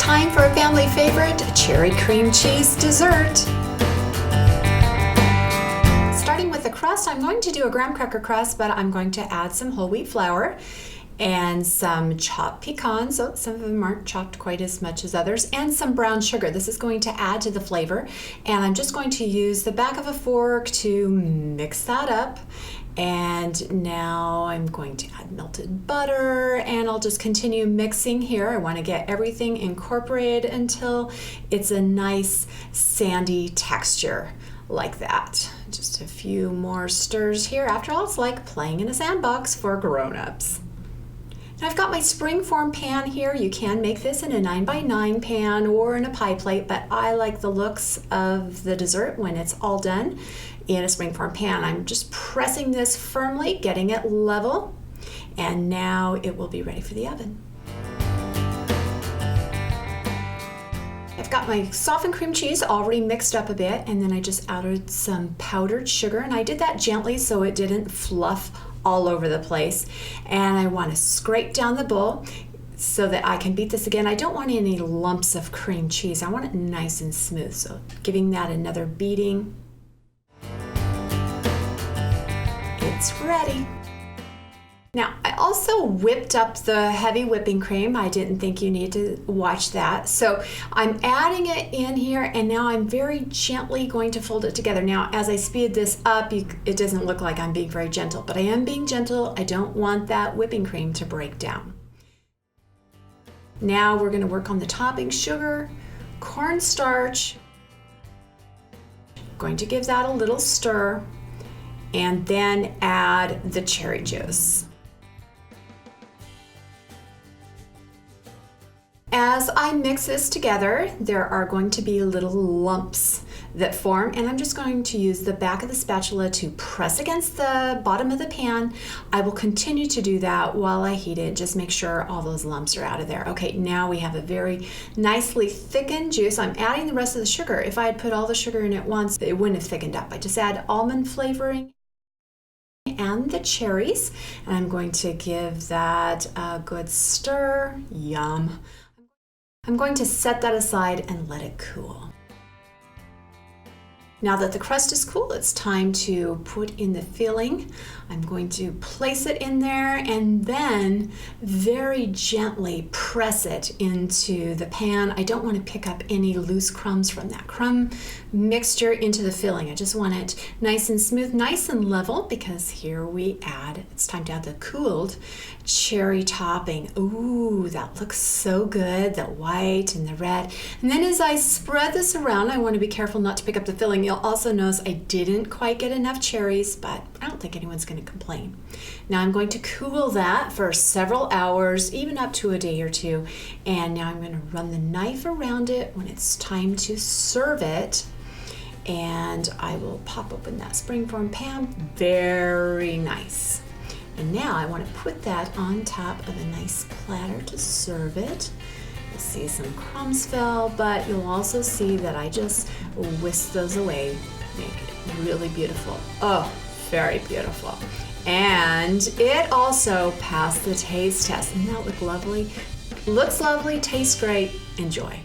Time for a family favorite, cherry cream cheese dessert. Starting with the crust, I'm going to do a graham cracker crust, but I'm going to add some whole wheat flour and some chopped pecans. So some of them aren't chopped quite as much as others, and some brown sugar. This is going to add to the flavor, and I'm just going to use the back of a fork to mix that up. And now I'm going to add melted butter, and I'll just continue mixing here. I want to get everything incorporated until it's a nice sandy texture like that. Just a few more stirs here. After all, it's like playing in a sandbox for grown-ups. Now I've got my springform pan here. You can make this in a 9x9 pan or in a pie plate, but I like the looks of the dessert when it's all done in a springform pan. I'm just pressing this firmly, getting it level, and now it will be ready for the oven. I've got my softened cream cheese already mixed up a bit, and then I just added some powdered sugar, and I did that gently so it didn't fluff all over the place. And I want to scrape down the bowl so that I can beat this again. I don't want any lumps of cream cheese. I want it nice and smooth, so giving that another beating. It's ready. Now, I also whipped up the heavy whipping cream. I didn't think you need to watch that. So I'm adding it in here, and now I'm very gently going to fold it together. Now, as I speed this up, it doesn't look like I'm being very gentle, but I am being gentle. I don't want that whipping cream to break down. Now we're gonna work on the topping: sugar, cornstarch. Going to give that a little stir, and then add the cherry juice. As I mix this together, there are going to be little lumps that form, and I'm just going to use the back of the spatula to press against the bottom of the pan. I will continue to do that while I heat it. Just make sure all those lumps are out of there. Okay, now we have a very nicely thickened juice. I'm adding the rest of the sugar. If I had put all the sugar in at once, it wouldn't have thickened up. I just add almond flavoring and the cherries, and I'm going to give that a good stir. Yum. I'm going to set that aside and let it cool. Now that the crust is cool, it's time to put in the filling. I'm going to place it in there and then very gently press it into the pan. I don't want to pick up any loose crumbs from that crumb mixture into the filling. I just want it nice and smooth, nice and level, because here we add, it's time to add the cooled cherry topping. Ooh, that looks so good, the white and the red. And then as I spread this around, I want to be careful not to pick up the filling. You'll also notice I didn't quite get enough cherries, but I don't think anyone's going to complain. Now I'm going to cool that for several hours, even up to a day or two, and now I'm going to run the knife around it when it's time to serve it, and I will pop open that springform pan. Very nice. And now I want to put that on top of a nice platter to serve it. You'll see some crumbs fell, but you'll also see that I just whisk those away, make it really beautiful. Oh, very beautiful. And it also passed the taste test. Doesn't that look lovely? Looks lovely, tastes great. Enjoy.